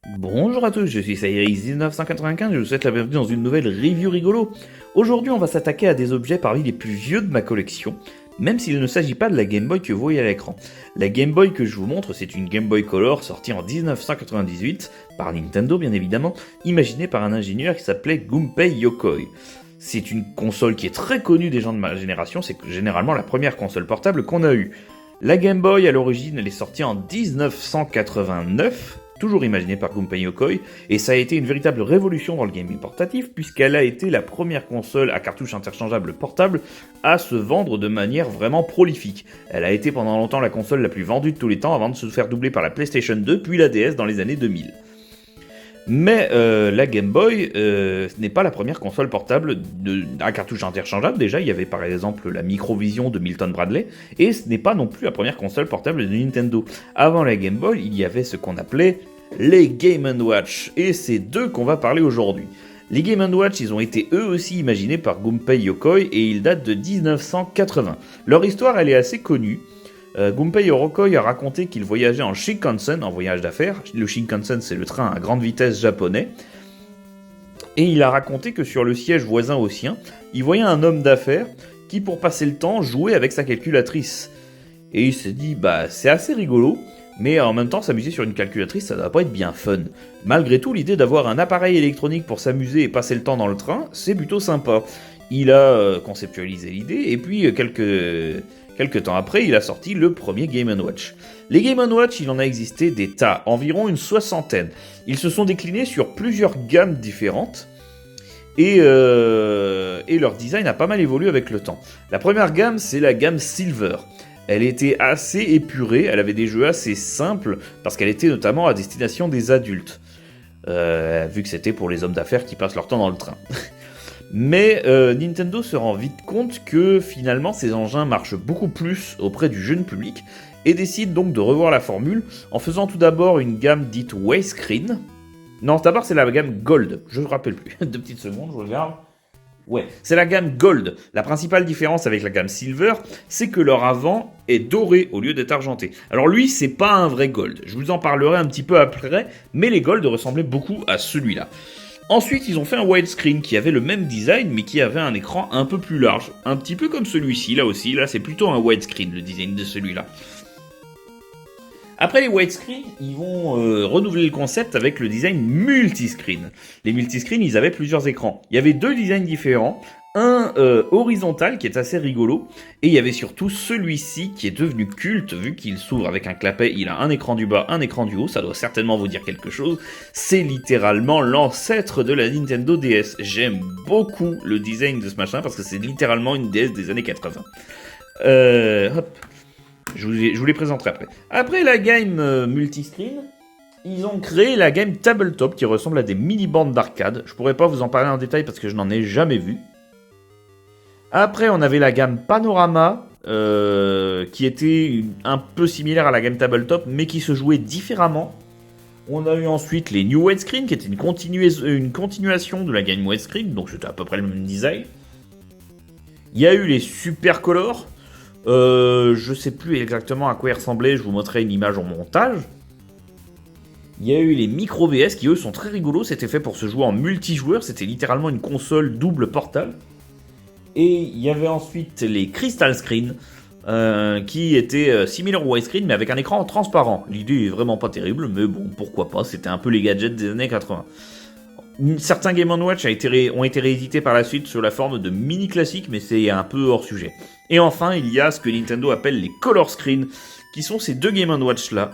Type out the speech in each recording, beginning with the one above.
Bonjour à tous, je suis Cyrix1995 et je vous souhaite la bienvenue dans une nouvelle review rigolo. Aujourd'hui, on va s'attaquer à des objets parmi les plus vieux de ma collection, même s'il ne s'agit pas de la Game Boy que vous voyez à l'écran. La Game Boy que je vous montre, c'est une Game Boy Color sortie en 1998, par Nintendo bien évidemment, imaginée par un ingénieur qui s'appelait Gunpei Yokoi. C'est une console qui est très connue des gens de ma génération, c'est généralement la première console portable qu'on a eue. La Game Boy, à l'origine, elle est sortie en 1989, toujours imaginée par Gunpei Yokoi, et ça a été une véritable révolution dans le gaming portatif, puisqu'elle a été la première console à cartouche interchangeable portable à se vendre de manière vraiment prolifique. Elle a été pendant longtemps la console la plus vendue de tous les temps, avant de se faire doubler par la PlayStation 2, puis la DS dans les années 2000. Mais la Game Boy, ce n'est pas la première console portable à cartouche interchangeable. Déjà, il y avait par exemple la Microvision de Milton Bradley, et ce n'est pas non plus la première console portable de Nintendo. Avant la Game Boy, il y avait ce qu'on appelait les Game & Watch, et c'est d'eux qu'on va parler aujourd'hui. Les Game & Watch, ils ont été eux aussi imaginés par Gunpei Yokoi, et ils datent de 1980. Leur histoire, elle est assez connue. Gunpei Yokoi a raconté qu'il voyageait en Shinkansen, en voyage d'affaires. Le Shinkansen, c'est le train à grande vitesse japonais. Et il a raconté que sur le siège voisin au sien, il voyait un homme d'affaires qui, pour passer le temps, jouait avec sa calculatrice. Et il s'est dit, bah c'est assez rigolo, mais en même temps, s'amuser sur une calculatrice, ça doit pas être bien fun. Malgré tout, l'idée d'avoir un appareil électronique pour s'amuser et passer le temps dans le train, c'est plutôt sympa. Il a conceptualisé l'idée, et puis quelques temps après, il a sorti le premier Game & Watch. Les Game & Watch, il en a existé des tas, environ une soixantaine. Ils se sont déclinés sur plusieurs gammes différentes, et leur design a pas mal évolué avec le temps. La première gamme, c'est la gamme Silver. Elle était assez épurée, elle avait des jeux assez simples, parce qu'elle était notamment à destination des adultes. Vu que c'était pour les hommes d'affaires qui passent leur temps dans le train. Mais Nintendo se rend vite compte que finalement ces engins marchent beaucoup plus auprès du jeune public et décide donc de revoir la formule en faisant tout d'abord une gamme dite Widescreen. Non, d'abord c'est la gamme Gold, je ne me rappelle plus. 2 petites secondes, je regarde. Ouais, c'est la gamme Gold. La principale différence avec la gamme Silver, c'est que leur avant est doré au lieu d'être argenté. Alors lui, c'est pas un vrai Gold. Je vous en parlerai un petit peu après, mais les Gold ressemblaient beaucoup à celui-là. Ensuite, ils ont fait un widescreen qui avait le même design, mais qui avait un écran un peu plus large. Un petit peu comme celui-ci, là aussi. Là, c'est plutôt un widescreen, le design de celui-là. Après les widescreen, ils vont renouveler le concept avec le design multiscreen. Les multiscreen, ils avaient plusieurs écrans. Il y avait 2 designs différents. Un horizontal qui est assez rigolo, et il y avait surtout celui-ci qui est devenu culte vu qu'il s'ouvre avec un clapet, il a un écran du bas, un écran du haut, ça doit certainement vous dire quelque chose, c'est littéralement l'ancêtre de la Nintendo DS. J'aime beaucoup le design de ce machin parce que c'est littéralement une DS des années 80. Hop, je vous les présenterai après. Après la game multiscreen, ils ont créé la game tabletop qui ressemble à des mini-bandes d'arcade. Je pourrais pas vous en parler en détail parce que je n'en ai jamais vu. Après, on avait la gamme Panorama, qui était un peu similaire à la gamme Tabletop, mais qui se jouait différemment. On a eu ensuite les New Widescreen, qui était une continuation de la gamme Widescreen, donc c'était à peu près le même design. Il y a eu les Super Color. Je sais plus exactement à quoi ils ressemblaient, je vous montrerai une image en montage. Il y a eu les Micro VS, qui eux sont très rigolos, c'était fait pour se jouer en multijoueur, c'était littéralement une console double portable. Et il y avait ensuite les Crystal Screen, qui étaient similaires au widescreen, mais avec un écran transparent. L'idée est vraiment pas terrible, mais bon, pourquoi pas, c'était un peu les gadgets des années 80. Certains Game & Watch ont été réédités par la suite sous la forme de mini classiques, mais c'est un peu hors sujet. Et enfin, il y a ce que Nintendo appelle les Color Screen, qui sont ces 2 Game & Watch là,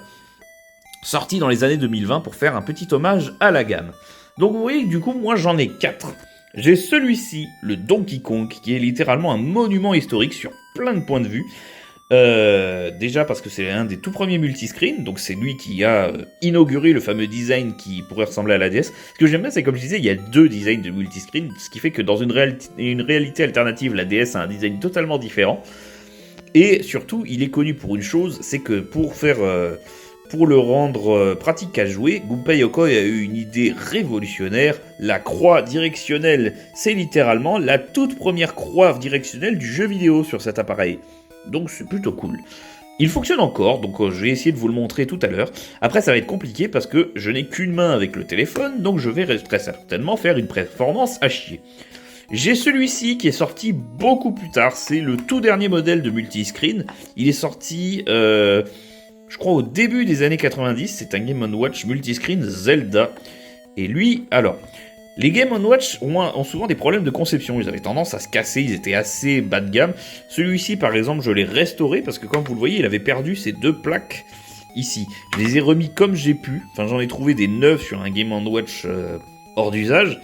sortis dans les années 2020 pour faire un petit hommage à la gamme. Donc vous voyez que du coup, moi j'en ai 4. J'ai celui-ci, le Donkey Kong, qui est littéralement un monument historique sur plein de points de vue. Déjà parce que c'est un des tout premiers multiscreen, donc c'est lui qui a inauguré le fameux design qui pourrait ressembler à la DS. Ce que j'aime bien, c'est comme je disais, il y a 2 designs de multiscreen, ce qui fait que dans une réalité alternative, la DS a un design totalement différent. Et surtout, il est connu pour une chose, c'est que pour le rendre pratique à jouer, Gunpei Yokoi a eu une idée révolutionnaire. La croix directionnelle, c'est littéralement la toute première croix directionnelle du jeu vidéo sur cet appareil. Donc c'est plutôt cool. Il fonctionne encore, donc je vais essayer de vous le montrer tout à l'heure. Après, ça va être compliqué parce que je n'ai qu'une main avec le téléphone, donc je vais très certainement faire une performance à chier. J'ai celui-ci qui est sorti beaucoup plus tard, c'est le tout dernier modèle de multiscreen. Il est sorti, je crois, au début des années 90, c'est un Game & Watch multiscreen Zelda. Et lui, alors, les Game & Watch ont souvent des problèmes de conception, ils avaient tendance à se casser, ils étaient assez bas de gamme. Celui-ci par exemple je l'ai restauré parce que comme vous le voyez il avait perdu ses 2 plaques ici. Je les ai remis comme j'ai pu, enfin j'en ai trouvé des neufs sur un Game & Watch hors d'usage.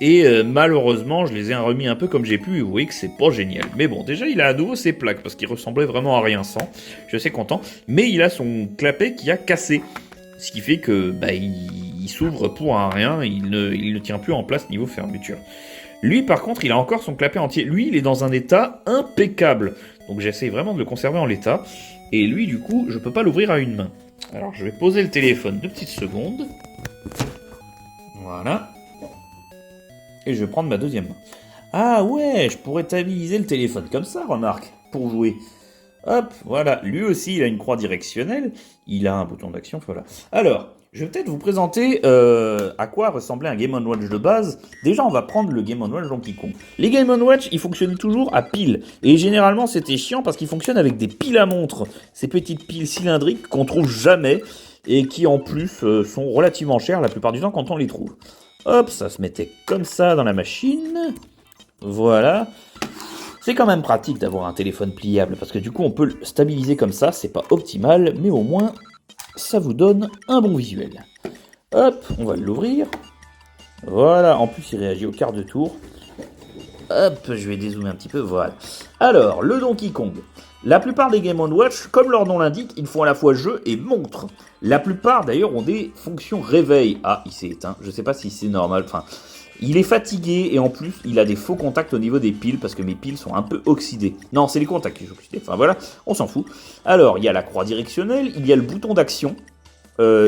Et malheureusement je les ai remis un peu comme j'ai pu et vous voyez que c'est pas génial. Mais bon déjà il a à nouveau ses plaques parce qu'il ressemblait vraiment à rien sans, je suis assez content. Mais il a son clapet qui a cassé. Ce qui fait que il s'ouvre pour un rien, il ne tient plus en place niveau fermeture. Lui par contre il a encore son clapet entier. Lui il est dans un état impeccable. Donc j'essaie vraiment de le conserver en l'état. Et lui du coup je peux pas l'ouvrir à une main. Alors je vais poser le téléphone 2 petites secondes. Voilà. Et je vais prendre ma deuxième main. Ah ouais, je pourrais stabiliser le téléphone comme ça, remarque, pour jouer. Hop, voilà, lui aussi il a une croix directionnelle, il a un bouton d'action, voilà. Alors, je vais peut-être vous présenter à quoi ressemblait un Game & Watch de base. Déjà, on va prendre le Game & Watch Donkey Kong. Les Game & Watch, ils fonctionnaient toujours à piles. Et généralement, c'était chiant parce qu'ils fonctionnent avec des piles à montre. Ces petites piles cylindriques qu'on trouve jamais et qui en plus sont relativement chères la plupart du temps quand on les trouve. Hop, ça se mettait comme ça dans la machine. Voilà. C'est quand même pratique d'avoir un téléphone pliable parce que du coup on peut le stabiliser comme ça, c'est pas optimal, mais au moins ça vous donne un bon visuel. Hop, on va l'ouvrir. Voilà, en plus il réagit au quart de tour. Hop, je vais dézoomer un petit peu, voilà. Alors, le Donkey Kong. La plupart des Game & Watch, comme leur nom l'indique, ils font à la fois jeu et montre. La plupart d'ailleurs ont des fonctions réveil. Ah, il s'est éteint, je sais pas si c'est normal, enfin... Il est fatigué et en plus il a des faux contacts au niveau des piles parce que mes piles sont un peu oxydées. Non, c'est les contacts qui sont oxydés. Enfin voilà, on s'en fout. Alors il y a la croix directionnelle, il y a le bouton d'action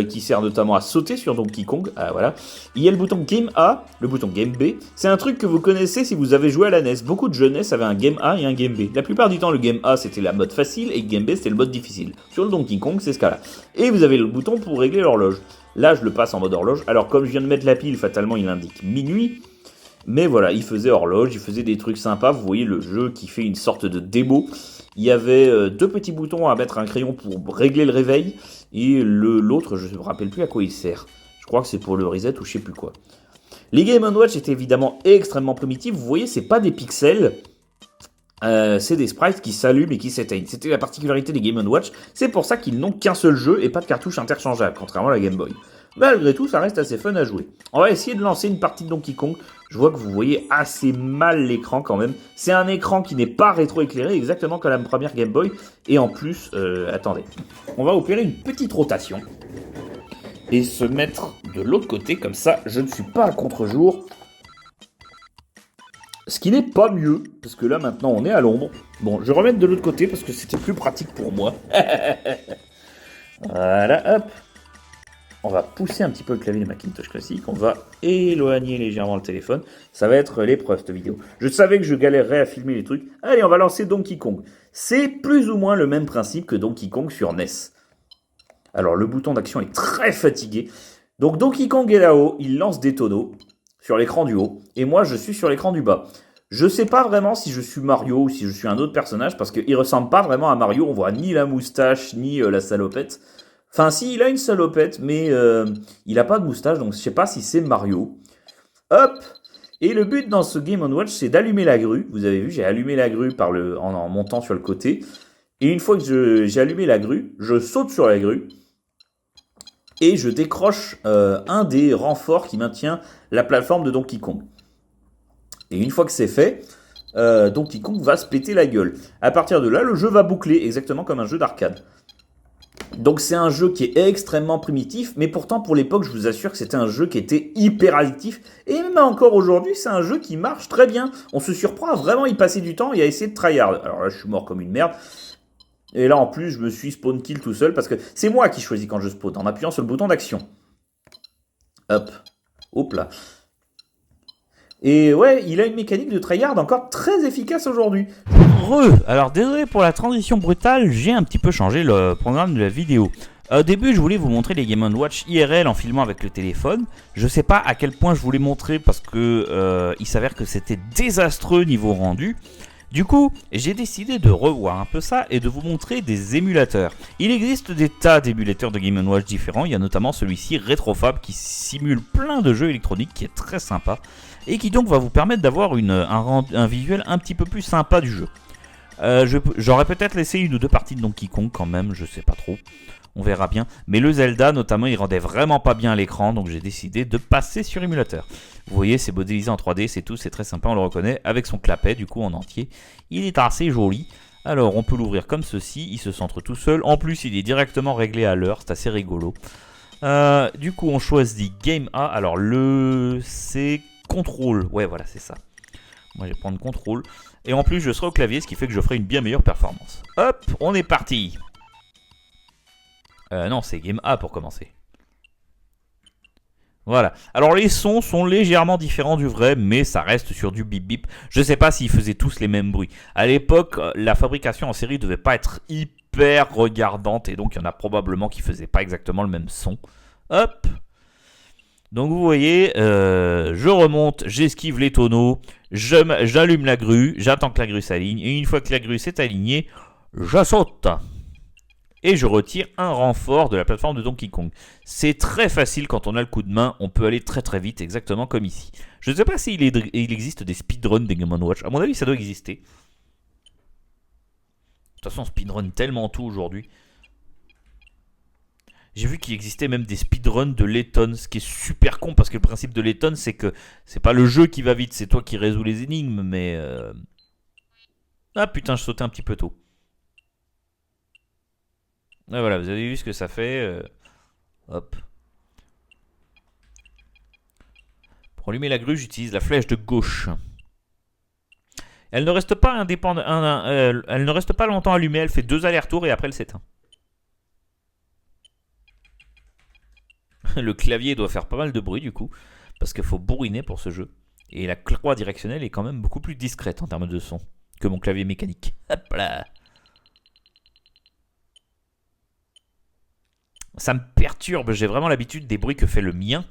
qui sert notamment à sauter sur Donkey Kong. Ah, voilà. Il y a le bouton Game A, le bouton Game B. C'est un truc que vous connaissez si vous avez joué à la NES. Beaucoup de jeux NES avaient un Game A et un Game B. La plupart du temps, le Game A c'était la mode facile et le Game B c'était le mode difficile. Sur le Donkey Kong, c'est ce cas-là. Et vous avez le bouton pour régler l'horloge. Là, je le passe en mode horloge. Alors, comme je viens de mettre la pile, fatalement, il indique minuit. Mais voilà, il faisait horloge, il faisait des trucs sympas. Vous voyez le jeu qui fait une sorte de démo. Il y avait 2 petits boutons à mettre un crayon pour régler le réveil. Et l'autre, je ne me rappelle plus à quoi il sert. Je crois que c'est pour le reset ou je sais plus quoi. Les Game & Watch étaient évidemment extrêmement primitifs. Vous voyez, c'est pas des pixels. C'est des sprites qui s'allument et qui s'éteignent. C'était la particularité des Game & Watch. C'est pour ça qu'ils n'ont qu'un seul jeu et pas de cartouche interchangeable, contrairement à la Game Boy. Malgré tout, ça reste assez fun à jouer. On va essayer de lancer une partie de Donkey Kong. Je vois que vous voyez assez mal l'écran quand même. C'est un écran qui n'est pas rétroéclairé, exactement comme la première Game Boy. Et en plus, attendez, on va opérer une petite rotation. Et se mettre de l'autre côté, comme ça, je ne suis pas à contre-jour. Ce qui n'est pas mieux, parce que là maintenant on est à l'ombre. Bon, je vais remettre de l'autre côté parce que c'était plus pratique pour moi. Voilà, hop. On va pousser un petit peu le clavier de Macintosh classique. On va éloigner légèrement le téléphone. Ça va être l'épreuve cette vidéo. Je savais que je galérerais à filmer les trucs. Allez, on va lancer Donkey Kong. C'est plus ou moins le même principe que Donkey Kong sur NES. Alors le bouton d'action est très fatigué. Donc Donkey Kong est là-haut, il lance des tonneaux sur l'écran du haut, et moi je suis sur l'écran du bas. Je sais pas vraiment si je suis Mario ou si je suis un autre personnage, parce qu'il ressemble pas vraiment à Mario, on voit ni la moustache, ni la salopette. Enfin si, il a une salopette, mais il a pas de moustache, donc je sais pas si c'est Mario. Hop. Et le but dans ce Game & Watch, c'est d'allumer la grue. Vous avez vu, j'ai allumé la grue en montant sur le côté. Et une fois que j'ai allumé la grue, je saute sur la grue. Et je décroche un des renforts qui maintient la plateforme de Donkey Kong. Et une fois que c'est fait, Donkey Kong va se péter la gueule. À partir de là, le jeu va boucler, exactement comme un jeu d'arcade. Donc c'est un jeu qui est extrêmement primitif, mais pourtant pour l'époque, je vous assure que c'était un jeu qui était hyper addictif. Et même encore aujourd'hui, c'est un jeu qui marche très bien. On se surprend à vraiment y passer du temps et à essayer de tryhard. Alors là, je suis mort comme une merde. Et là, en plus, je me suis spawn kill tout seul parce que c'est moi qui choisis quand je spawn, en appuyant sur le bouton d'action. Hop. Hop là. Et ouais, il a une mécanique de tryhard encore très efficace aujourd'hui. Alors désolé pour la transition brutale, j'ai un petit peu changé le programme de la vidéo. Au début, je voulais vous montrer les Game & Watch IRL en filmant avec le téléphone. Je sais pas à quel point je voulais montrer parce que il s'avère que c'était désastreux niveau rendu. Du coup, j'ai décidé de revoir un peu ça et de vous montrer des émulateurs. Il existe des tas d'émulateurs de Game & Watch différents. Il y a notamment celui-ci, Retrofab, qui simule plein de jeux électroniques, qui est très sympa et qui donc va vous permettre d'avoir un visuel un petit peu plus sympa du jeu. J'aurais peut-être laissé une ou deux parties de Donkey Kong quand même, je sais pas trop. On verra bien. Mais le Zelda, notamment, il rendait vraiment pas bien à l'écran, donc j'ai décidé de passer sur émulateur. Vous voyez, c'est modélisé en 3D, c'est tout, c'est très sympa, on le reconnaît, avec son clapet, du coup, en entier. Il est assez joli. Alors, on peut l'ouvrir comme ceci, il se centre tout seul. En plus, il est directement réglé à l'heure, c'est assez rigolo. Du coup, on choisit Game A. Alors, c'est Control. Ouais, voilà, c'est ça. Moi, je vais prendre Control. Et en plus, je serai au clavier, ce qui fait que je ferai une bien meilleure performance. Hop, on est parti. Non, c'est Game A pour commencer. Voilà. Alors les sons sont légèrement différents du vrai, mais ça reste sur du bip bip. Je sais pas s'ils faisaient tous les mêmes bruits. À l'époque, la fabrication en série devait pas être hyper regardante, et donc il y en a probablement qui faisaient pas exactement le même son. Hop. Donc vous voyez, je remonte, j'esquive les tonneaux, j'allume la grue, j'attends que la grue s'aligne, et une fois que la grue s'est alignée, je saute. Et je retire un renfort de la plateforme de Donkey Kong. C'est très facile quand on a le coup de main, on peut aller très très vite, exactement comme ici. Je ne sais pas s'il existe des speedruns des Game & Watch, à mon avis ça doit exister. De toute façon on speedrun tellement tout aujourd'hui. J'ai vu qu'il existait même des speedruns de Letton, ce qui est super con parce que le principe de Letton c'est que c'est pas le jeu qui va vite, c'est toi qui résous les énigmes, mais... Ah putain, je sautais un petit peu tôt. Et voilà, vous avez vu ce que ça fait. Hop. Pour allumer la grue, j'utilise la flèche de gauche. Elle ne reste pas elle ne reste pas longtemps allumée, elle fait 2 allers-retours et après elle s'éteint. Le clavier doit faire pas mal de bruit du coup, parce qu'il faut bourriner pour ce jeu. Et la croix directionnelle est quand même beaucoup plus discrète en termes de son que mon clavier mécanique. Hop là. Ça me perturbe, j'ai vraiment l'habitude des bruits que fait le mien.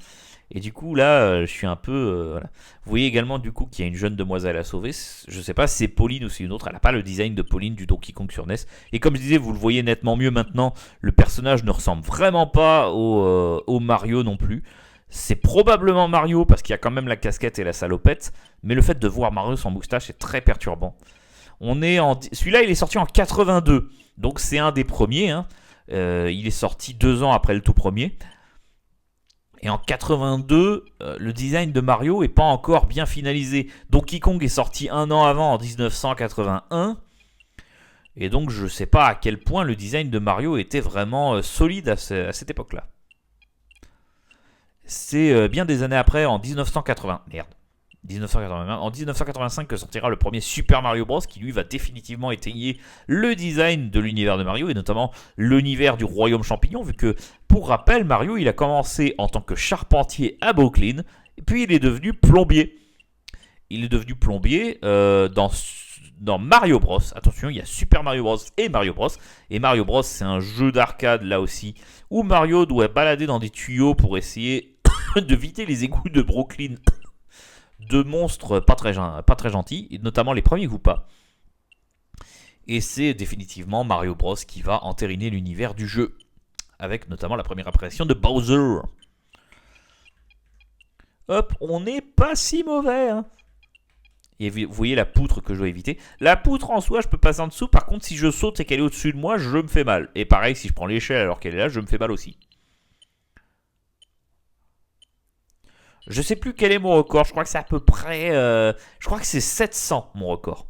Et du coup là, je suis un peu... voilà. Vous voyez également du coup qu'il y a une jeune demoiselle à sauver. Je sais pas si c'est Pauline ou c'est une autre. Elle n'a pas le design de Pauline du Donkey Kong sur NES. Et comme je disais, vous le voyez nettement mieux maintenant. Le personnage ne ressemble vraiment pas au Mario non plus. C'est probablement Mario parce qu'il y a quand même la casquette et la salopette. Mais le fait de voir Mario sans moustache est très perturbant. Celui-là il est sorti en 82. Donc c'est un des premiers, hein. Il est sorti 2 ans après le tout premier. Et en 82, le design de Mario est pas encore bien finalisé. Donkey Kong est sorti 1 an avant, en 1981. Et donc je sais pas à quel point le design de Mario était vraiment solide à cette époque-là. C'est bien des années après, en 1980. Merde. 1981. En 1985 que sortira le premier Super Mario Bros qui lui va définitivement étayer le design de l'univers de Mario et notamment l'univers du royaume champignon, vu que pour rappel Mario il a commencé en tant que charpentier à Brooklyn et puis il est devenu plombier. Il est devenu plombier dans Mario Bros. Attention, il y a Super Mario Bros et Mario Bros. Et Mario Bros c'est un jeu d'arcade là aussi où Mario doit balader dans des tuyaux pour essayer de vider les égouts de Brooklyn de monstres pas très gentils, notamment les premiers Koopas. Et c'est définitivement Mario Bros qui va entériner l'univers du jeu, avec notamment la première apparition de Bowser. Hop, on n'est pas si mauvais, hein. Et vous voyez la poutre que je dois éviter. La poutre en soi, je peux passer en dessous. Par contre, si je saute et qu'elle est au-dessus de moi, je me fais mal. Et pareil, si je prends l'échelle alors qu'elle est là, je me fais mal aussi. Je sais plus quel est mon record, je crois que c'est à peu près... je crois que c'est 700 mon record.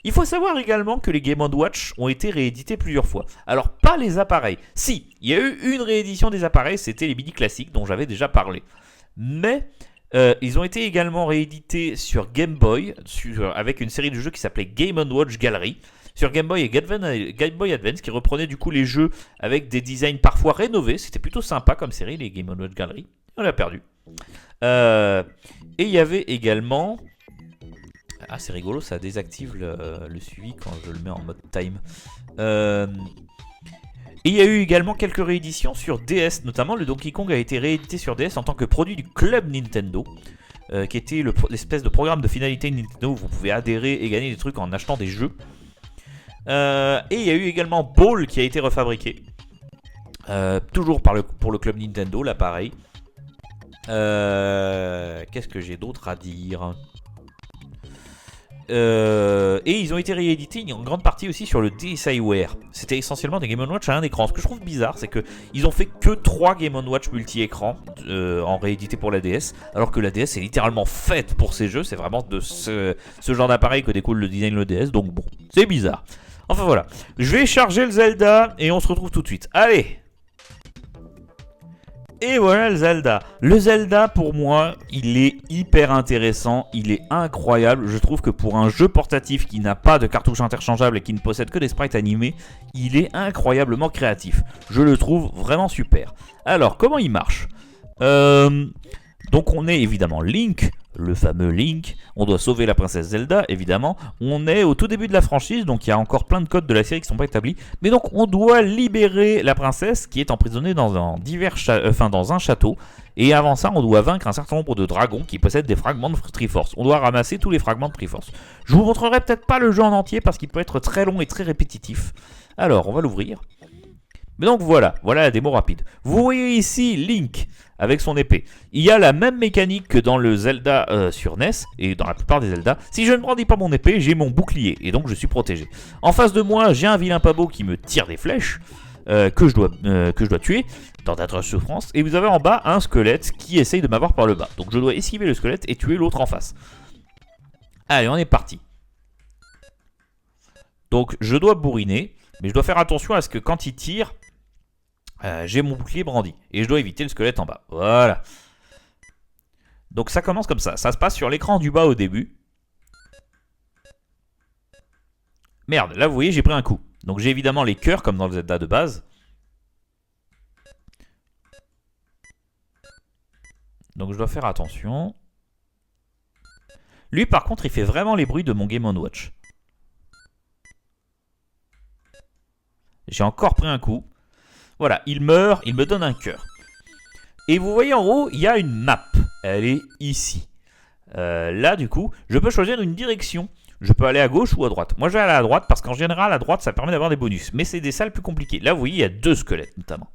Il faut savoir également que les Game & Watch ont été réédités plusieurs fois. Alors pas les appareils. Si, il y a eu une réédition des appareils, c'était les mini classiques dont j'avais déjà parlé. Mais ils ont été également réédités sur Game Boy, avec une série de jeux qui s'appelait Game & Watch Gallery. Sur Game Boy et Game Boy Advance, qui reprenait du coup les jeux avec des designs parfois rénovés. C'était plutôt sympa comme série, les Game & Watch Gallery. On l'a perdu. Et il y avait également... Ah, c'est rigolo, ça désactive le suivi quand je le mets en mode time. Et il y a eu également quelques rééditions sur DS, notamment le Donkey Kong a été réédité sur DS en tant que produit du Club Nintendo, qui était l'espèce de programme de finalité Nintendo où vous pouvez adhérer et gagner des trucs en achetant des jeux. Et il y a eu également Ball qui a été refabriqué, toujours pour le Club Nintendo, là pareil. Qu'est-ce que j'ai d'autre à dire? Et ils ont été réédités en grande partie aussi sur le DSiWare. C'était essentiellement des Game & Watch à un écran. Ce que je trouve bizarre, c'est qu'ils ont fait que 3 Game & Watch multi-écran en réédité pour la DS, alors que la DS est littéralement faite pour ces jeux. C'est vraiment de ce genre d'appareil que découle le design de la DS, donc bon, c'est bizarre. Enfin voilà, je vais charger le Zelda et on se retrouve tout de suite. Allez! Et voilà le Zelda. Le Zelda, pour moi, il est hyper intéressant, il est incroyable. Je trouve que pour un jeu portatif qui n'a pas de cartouches interchangeables et qui ne possède que des sprites animés, il est incroyablement créatif. Je le trouve vraiment super. Alors, comment il marche? Donc on est évidemment Link, le fameux Link. On doit sauver la princesse Zelda, évidemment. On est au tout début de la franchise, donc il y a encore plein de codes de la série qui ne sont pas établis. Mais donc on doit libérer la princesse qui est emprisonnée dans un château. Et avant ça, on doit vaincre un certain nombre de dragons qui possèdent des fragments de Triforce. On doit ramasser tous les fragments de Triforce. Je vous montrerai peut-être pas le jeu en entier parce qu'il peut être très long et très répétitif. Alors, on va l'ouvrir. Mais donc voilà la démo rapide. Vous voyez ici Link avec son épée. Il y a la même mécanique que dans le Zelda sur NES et dans la plupart des Zelda. Si je ne brandis pas mon épée, j'ai mon bouclier et donc je suis protégé. En face de moi, j'ai un vilain pas beau qui me tire des flèches que je dois tuer dans d'atroces souffrances. Et vous avez en bas un squelette qui essaye de m'avoir par le bas. Donc je dois esquiver le squelette et tuer l'autre en face. Allez, on est parti. Donc je dois bourriner, mais je dois faire attention à ce que quand il tire, j'ai mon bouclier brandi. Et je dois éviter le squelette en bas. Voilà. Donc ça commence comme ça. Ça se passe sur l'écran du bas au début. Merde, là vous voyez, j'ai pris un coup. Donc j'ai évidemment les cœurs comme dans le Zelda de base. Donc je dois faire attention. Lui par contre, il fait vraiment les bruits de mon Game & Watch. J'ai encore pris un coup. Voilà, il meurt, il me donne un cœur. Et vous voyez en haut, il y a une map. Elle est ici. Là, du coup, je peux choisir une direction. Je peux aller à gauche ou à droite. Moi, je vais aller à droite parce qu'en général, à droite, ça permet d'avoir des bonus. Mais c'est des salles plus compliquées. Là, vous voyez, il y a 2 squelettes notamment.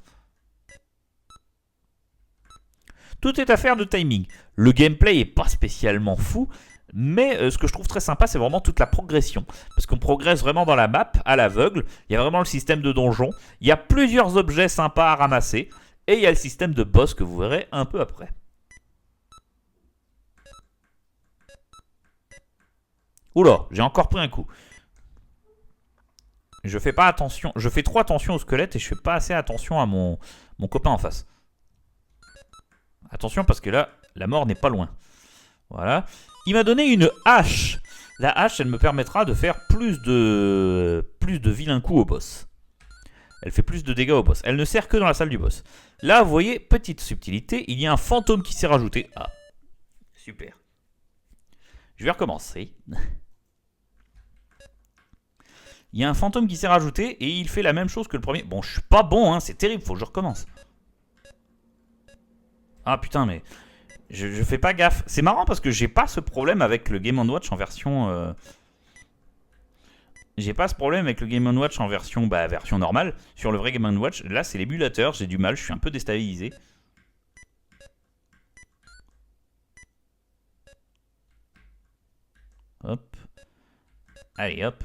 Tout est affaire de timing. Le gameplay est pas spécialement fou. Mais ce que je trouve très sympa, c'est vraiment toute la progression. Parce qu'on progresse vraiment dans la map, à l'aveugle. Il y a vraiment le système de donjon. Il y a plusieurs objets sympas à ramasser. Et il y a le système de boss que vous verrez un peu après. Oula, j'ai encore pris un coup. Je fais pas attention. Je fais trop attention au squelette et je fais pas assez attention à mon copain en face. Attention parce que là, la mort n'est pas loin. Voilà. Il m'a donné une hache. La hache, elle me permettra de faire plus de vilains coups au boss. Elle fait plus de dégâts au boss. Elle ne sert que dans la salle du boss. Là, vous voyez, petite subtilité, il y a un fantôme qui s'est rajouté. Ah, super. Je vais recommencer. Il y a un fantôme qui s'est rajouté et il fait la même chose que le premier. Bon, je suis pas bon, hein, c'est terrible, faut que je recommence. Ah putain, mais je fais pas gaffe. C'est marrant parce que j'ai pas ce problème avec le Game & Watch en version... J'ai pas ce problème avec le Game & Watch en version normale. Sur le vrai Game & Watch, là c'est l'émulateur, j'ai du mal, je suis un peu déstabilisé. Hop. Allez, hop.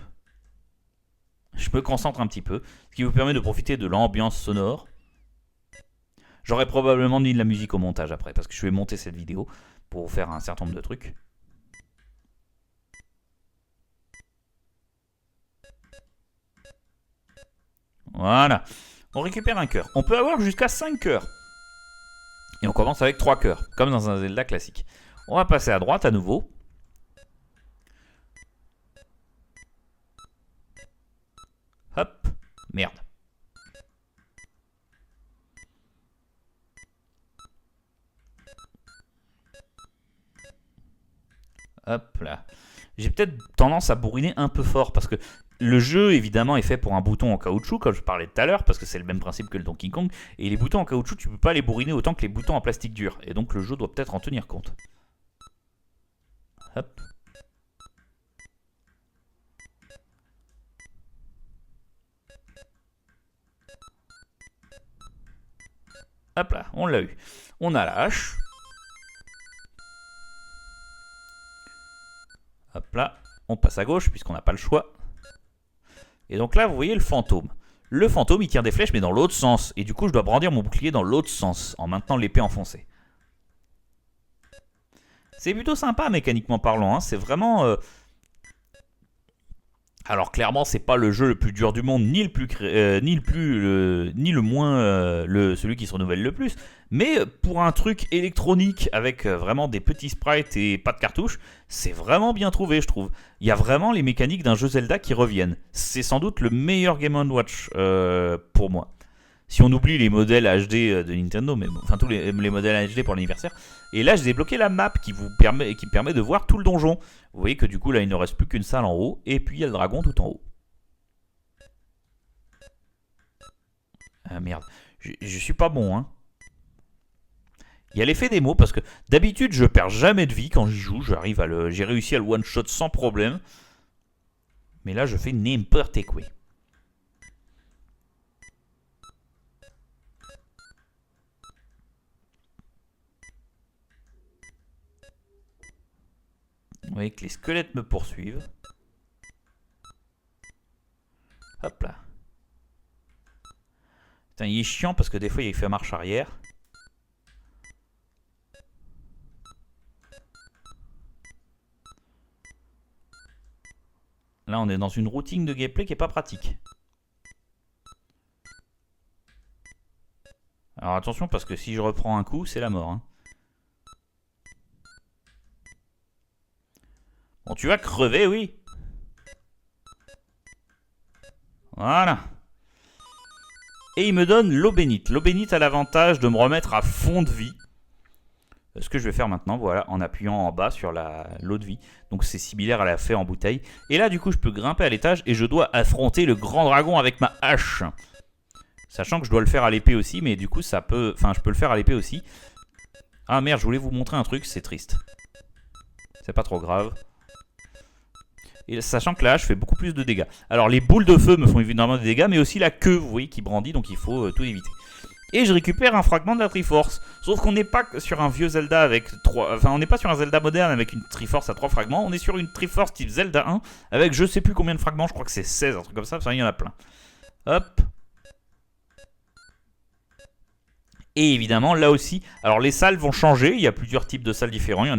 Je me concentre un petit peu, ce qui vous permet de profiter de l'ambiance sonore. J'aurais probablement mis de la musique au montage après, parce que je vais monter cette vidéo pour vous faire un certain nombre de trucs. Voilà. On récupère un cœur. On peut avoir jusqu'à 5 cœurs. Et on commence avec 3 cœurs, comme dans un Zelda classique. On va passer à droite à nouveau. Hop. Merde. Hop là. J'ai peut-être tendance à bourriner un peu fort parce que le jeu évidemment est fait pour un bouton en caoutchouc comme je parlais tout à l'heure parce que c'est le même principe que le Donkey Kong et les boutons en caoutchouc tu peux pas les bourriner autant que les boutons en plastique dur et donc le jeu doit peut-être en tenir compte. Hop. Hop là, on l'a eu. On a la hache. Hop là, on passe à gauche puisqu'on n'a pas le choix. Et donc là, vous voyez le fantôme. Le fantôme, il tire des flèches mais dans l'autre sens. Et du coup, je dois brandir mon bouclier dans l'autre sens en maintenant l'épée enfoncée. C'est plutôt sympa mécaniquement parlant. Hein. C'est vraiment... Alors clairement, c'est pas le jeu le plus dur du monde, ni le moins celui qui se renouvelle le plus. Mais pour un truc électronique avec vraiment des petits sprites et pas de cartouches, c'est vraiment bien trouvé, je trouve. Il y a vraiment les mécaniques d'un jeu Zelda qui reviennent. C'est sans doute le meilleur Game & Watch pour moi. Si on oublie les modèles HD de Nintendo, mais bon, enfin tous les modèles HD pour l'anniversaire. Et là, j'ai débloqué la map qui permet de voir tout le donjon. Vous voyez que du coup, là, il ne reste plus qu'une salle en haut. Et puis, il y a le dragon tout en haut. Ah merde, je suis pas bon, hein. Il y a l'effet démo parce que d'habitude, je perds jamais de vie quand j'y joue. J'ai réussi à le one-shot sans problème. Mais là, je fais n'importe quoi. Vous voyez que les squelettes me poursuivent. Hop là. Putain, il est chiant parce que des fois il fait marche arrière. Là, on est dans une routine de gameplay qui est pas pratique. Alors attention parce que si je reprends un coup, c'est la mort. Hein. Bon, tu vas crever, oui. Voilà. Et il me donne l'eau bénite. L'eau bénite a l'avantage de me remettre à fond de vie. Ce que je vais faire maintenant, voilà, en appuyant en bas sur l'eau de vie. Donc c'est similaire à la fée en bouteille. Et là, du coup, je peux grimper à l'étage et je dois affronter le grand dragon avec ma hache. Sachant que je dois le faire à l'épée aussi, mais du coup, je peux le faire à l'épée aussi. Ah merde, je voulais vous montrer un truc, c'est triste. C'est pas trop grave. Et sachant que la hache fait beaucoup plus de dégâts. Alors les boules de feu me font évidemment des dégâts, mais aussi la queue, vous voyez, qui brandit, donc il faut tout éviter. Et je récupère un fragment de la Triforce. Sauf qu'on n'est pas sur un vieux Zelda avec 3... Enfin, on n'est pas sur un Zelda moderne avec une Triforce à 3 fragments. On est sur une Triforce type Zelda 1 avec je sais plus combien de fragments. Je crois que c'est 16, un truc comme ça. Enfin, il y en a plein. Hop. Et évidemment, là aussi, alors les salles vont changer. Il y a plusieurs types de salles différents. Il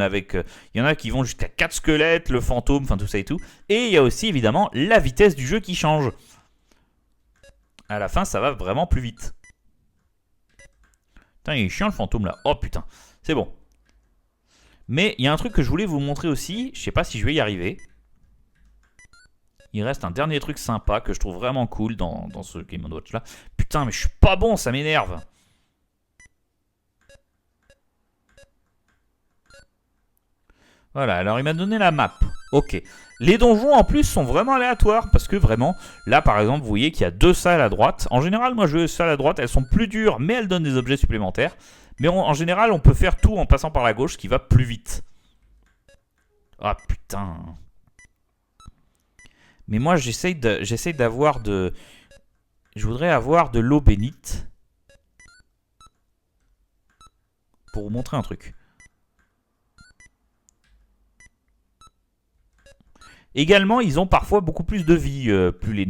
y en a qui vont jusqu'à 4 squelettes, le fantôme, enfin tout ça et tout. Et il y a aussi évidemment la vitesse du jeu qui change. À la fin, ça va vraiment plus vite. Putain, il est chiant le fantôme là. Oh putain, c'est bon. Mais il y a un truc que je voulais vous montrer aussi. Je sais pas si je vais y arriver. Il reste un dernier truc sympa que je trouve vraiment cool dans ce Game & Watch là. Putain, mais je suis pas bon, ça m'énerve. Voilà, alors il m'a donné la map. Ok. Les donjons en plus sont vraiment aléatoires parce que vraiment, là par exemple, vous voyez qu'il y a 2 salles à droite. En général, moi je veux salles à droite, elles sont plus dures, mais elles donnent des objets supplémentaires. Mais en général, on peut faire tout en passant par la gauche, ce qui va plus vite. Ah putain. Mais moi j'essaye d'avoir de... Je voudrais avoir de l'eau bénite. Pour vous montrer un truc. Également, ils ont parfois beaucoup plus de vie. Plus les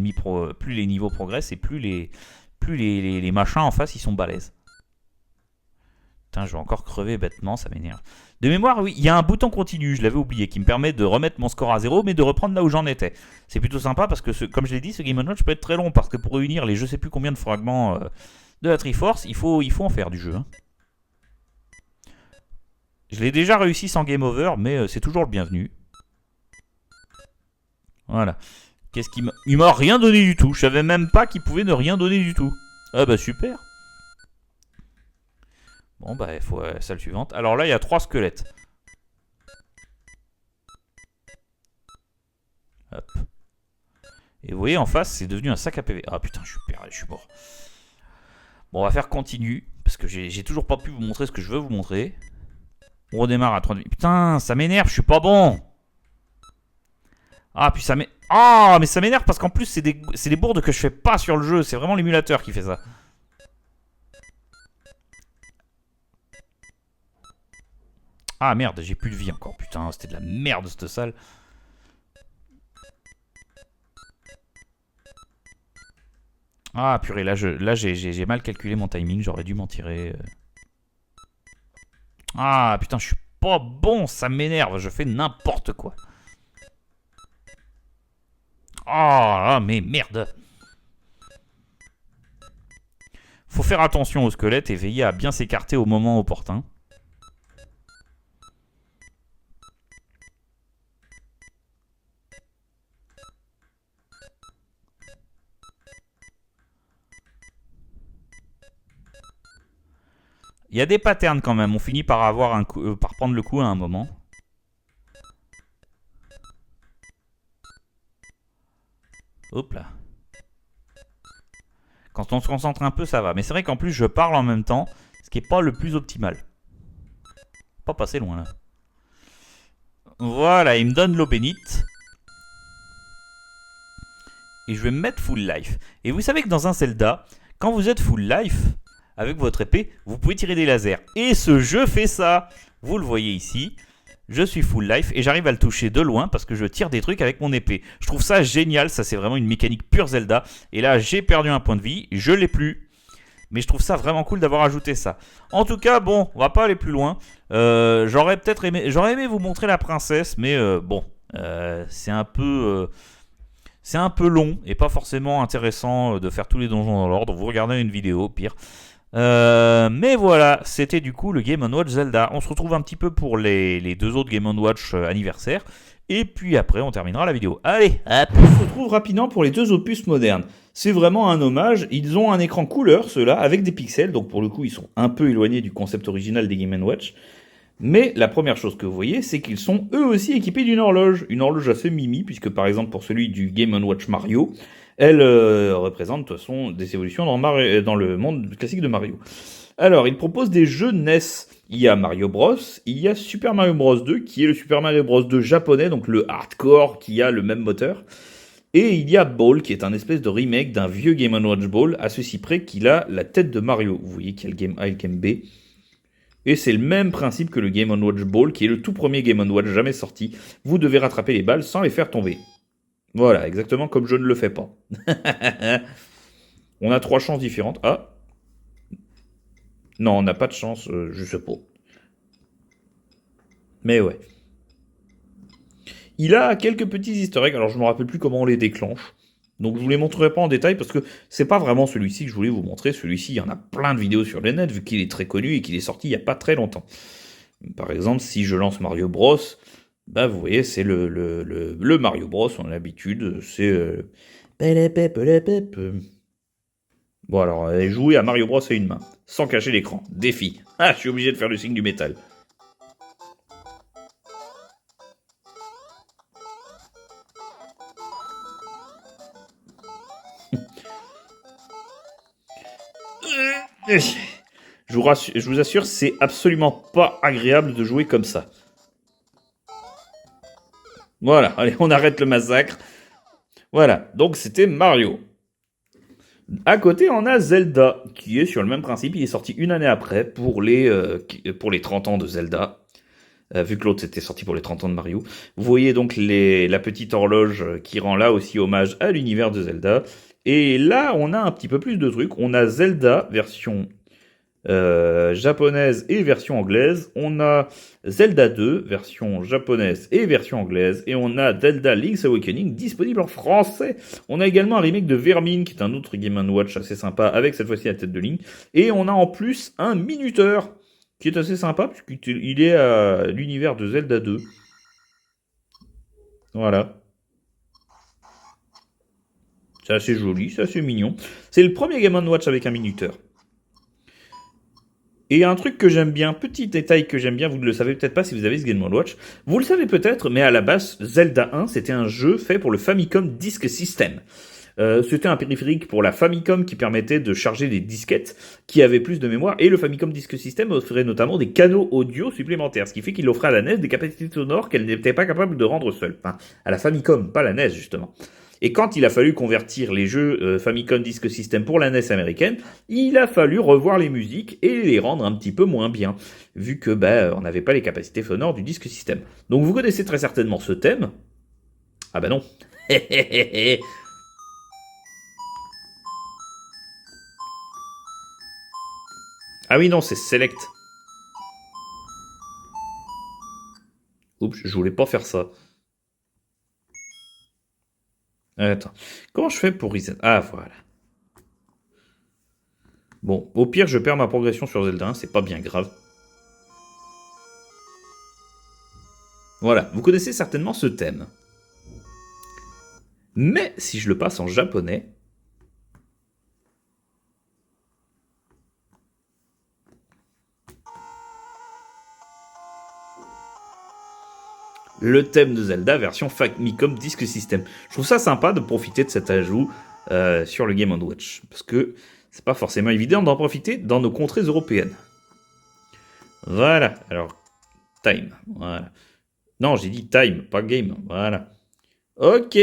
niveaux progressent et plus les machins en face ils sont balèzes. Putain, je vais encore crever bêtement, ça m'énerve. De mémoire, oui, il y a un bouton continu, je l'avais oublié, qui me permet de remettre mon score à 0, mais de reprendre là où j'en étais. C'est plutôt sympa parce que, comme je l'ai dit, ce Game & Watch peut être très long parce que pour réunir les je sais plus combien de fragments de la Triforce, il faut en faire du jeu. Hein. Je l'ai déjà réussi sans Game Over, mais c'est toujours le bienvenu. Voilà. Il m'a rien donné du tout. Je savais même pas qu'il pouvait ne rien donner du tout. Ah bah super. Bon bah il faut salle suivante. Alors là il y a 3 squelettes. Hop. Et vous voyez, en face, c'est devenu un sac à PV. Ah putain, je suis mort. Bon, on va faire continue, parce que j'ai toujours pas pu vous montrer ce que je veux vous montrer. On redémarre à 30 minutes. Putain, ça m'énerve, je suis pas bon. Ah, puis ça m'énerve. Ah, mais ça m'énerve parce qu'en plus, c'est des bourdes que je fais pas sur le jeu. C'est vraiment l'émulateur qui fait ça. Ah merde, j'ai plus de vie encore. Putain, c'était de la merde cette salle. Ah purée, là j'ai mal calculé mon timing. J'aurais dû m'en tirer. Ah putain, je suis pas bon. Ça m'énerve. Je fais n'importe quoi. Ah, mais merde. Faut faire attention au squelette et veiller à bien s'écarter au moment opportun. Il y a des patterns quand même. On finit par avoir un coup, par prendre le coup à un moment. Hop là. Quand on se concentre un peu, ça va. Mais c'est vrai qu'en plus, je parle en même temps, ce qui n'est pas le plus optimal. Pas passer loin là. Voilà, il me donne l'eau bénite. Et je vais me mettre full life. Et vous savez que dans un Zelda, quand vous êtes full life, avec votre épée, vous pouvez tirer des lasers. Et ce jeu fait ça. Vous le voyez ici. Je suis full life et j'arrive à le toucher de loin parce que je tire des trucs avec mon épée. Je trouve ça génial, ça c'est vraiment une mécanique pure Zelda. Et là j'ai perdu un point de vie, je l'ai plus. Mais je trouve ça vraiment cool d'avoir ajouté ça. En tout cas, bon, on va pas aller plus loin. J'aurais aimé vous montrer la princesse, mais bon, c'est un peu long et pas forcément intéressant de faire tous les donjons dans l'ordre. Vous regardez une vidéo, pire. Mais voilà, c'était du coup le Game & Watch Zelda. On se retrouve un petit peu pour les deux autres Game & Watch anniversaires. Et puis après, on terminera la vidéo. Allez, hop. On se retrouve rapidement pour les deux opus modernes. C'est vraiment un hommage. Ils ont un écran couleur, ceux-là, avec des pixels. Donc pour le coup, ils sont un peu éloignés du concept original des Game & Watch. Mais la première chose que vous voyez, c'est qu'ils sont eux aussi équipés d'une horloge. Une horloge assez mimi, puisque par exemple pour celui du Game & Watch Mario, elle représente de toute façon des évolutions dans le monde classique de Mario. Alors, il propose des jeux NES. Il y a Mario Bros, il y a Super Mario Bros 2, qui est le Super Mario Bros 2 japonais, donc le hardcore qui a le même moteur. Et il y a Ball, qui est un espèce de remake d'un vieux Game & Watch Ball, à ceci près qu'il a la tête de Mario. Vous voyez qu'il y a le Game A et le Game B. Et c'est le même principe que le Game & Watch Ball, qui est le tout premier Game & Watch jamais sorti. Vous devez rattraper les balles sans les faire tomber. Voilà, exactement comme je ne le fais pas. On a 3 chances différentes. Ah. Non, on n'a pas de chance, je sais pas. Mais ouais. Il a quelques petits easter eggs, alors je me rappelle plus comment on les déclenche. Donc je vous les montrerai pas en détail parce que c'est pas vraiment celui-ci que je voulais vous montrer. Celui-ci, il y en a plein de vidéos sur le net vu qu'il est très connu et qu'il est sorti il y a pas très longtemps. Par exemple, si je lance Mario Bros, bah vous voyez, c'est le Mario Bros, on a l'habitude, c'est... Bon alors, jouer à Mario Bros à une main, sans cacher l'écran. Défi. Ah, je suis obligé de faire le signe du métal. Je vous assure, c'est absolument pas agréable de jouer comme ça. Voilà, allez, on arrête le massacre. Voilà, donc c'était Mario. À côté, on a Zelda, qui est sur le même principe. Il est sorti une année après pour les 30 ans de Zelda. Vu que l'autre c'était sorti pour les 30 ans de Mario. Vous voyez donc la petite horloge qui rend là aussi hommage à l'univers de Zelda. Et là, on a un petit peu plus de trucs. On a Zelda, version japonaise et version anglaise. On a Zelda 2, version japonaise et version anglaise. Et on a Zelda Link's Awakening disponible en français. On a également un remake de Vermine, qui est un autre Game & Watch assez sympa, avec cette fois-ci la tête de Link. Et on a en plus un minuteur, qui est assez sympa, puisqu'il est à l'univers de Zelda 2. Voilà. C'est assez joli, c'est assez mignon. C'est le premier Game & Watch avec un minuteur. Et un truc que j'aime bien, petit détail que j'aime bien, vous ne le savez peut-être pas si vous avez ce Game Watch, vous le savez peut-être, mais à la base, Zelda 1, c'était un jeu fait pour le Famicom Disk System. C'était un périphérique pour la Famicom qui permettait de charger des disquettes qui avaient plus de mémoire, et le Famicom Disk System offrait notamment des canaux audio supplémentaires, ce qui fait qu'il offrait à la NES des capacités sonores qu'elle n'était pas capable de rendre seule. Enfin, à la Famicom, pas la NES justement. Et quand il a fallu convertir les jeux Famicom Disk System pour la NES américaine, il a fallu revoir les musiques et les rendre un petit peu moins bien, vu que on n'avait pas les capacités sonores du Disk System. Donc vous connaissez très certainement ce thème. Ah bah non. Ah oui non, c'est Select. Oups, je voulais pas faire ça. Attends, comment je fais pour reset? Ah voilà. Bon, au pire, je perds ma progression sur Zelda 1, c'est pas bien grave. Voilà, vous connaissez certainement ce thème. Mais si je le passe en japonais... Le thème de Zelda version Famicom Disk System. Je trouve ça sympa de profiter de cet ajout sur le Game & Watch. Parce que c'est pas forcément évident d'en profiter dans nos contrées européennes. Voilà, alors, time, voilà. Non, j'ai dit time, pas game, voilà. Ok.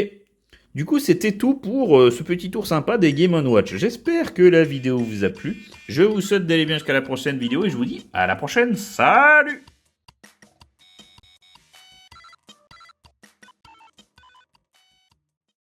Du coup, c'était tout pour ce petit tour sympa des Game & Watch. J'espère que la vidéo vous a plu. Je vous souhaite d'aller bien jusqu'à la prochaine vidéo et je vous dis à la prochaine. Salut!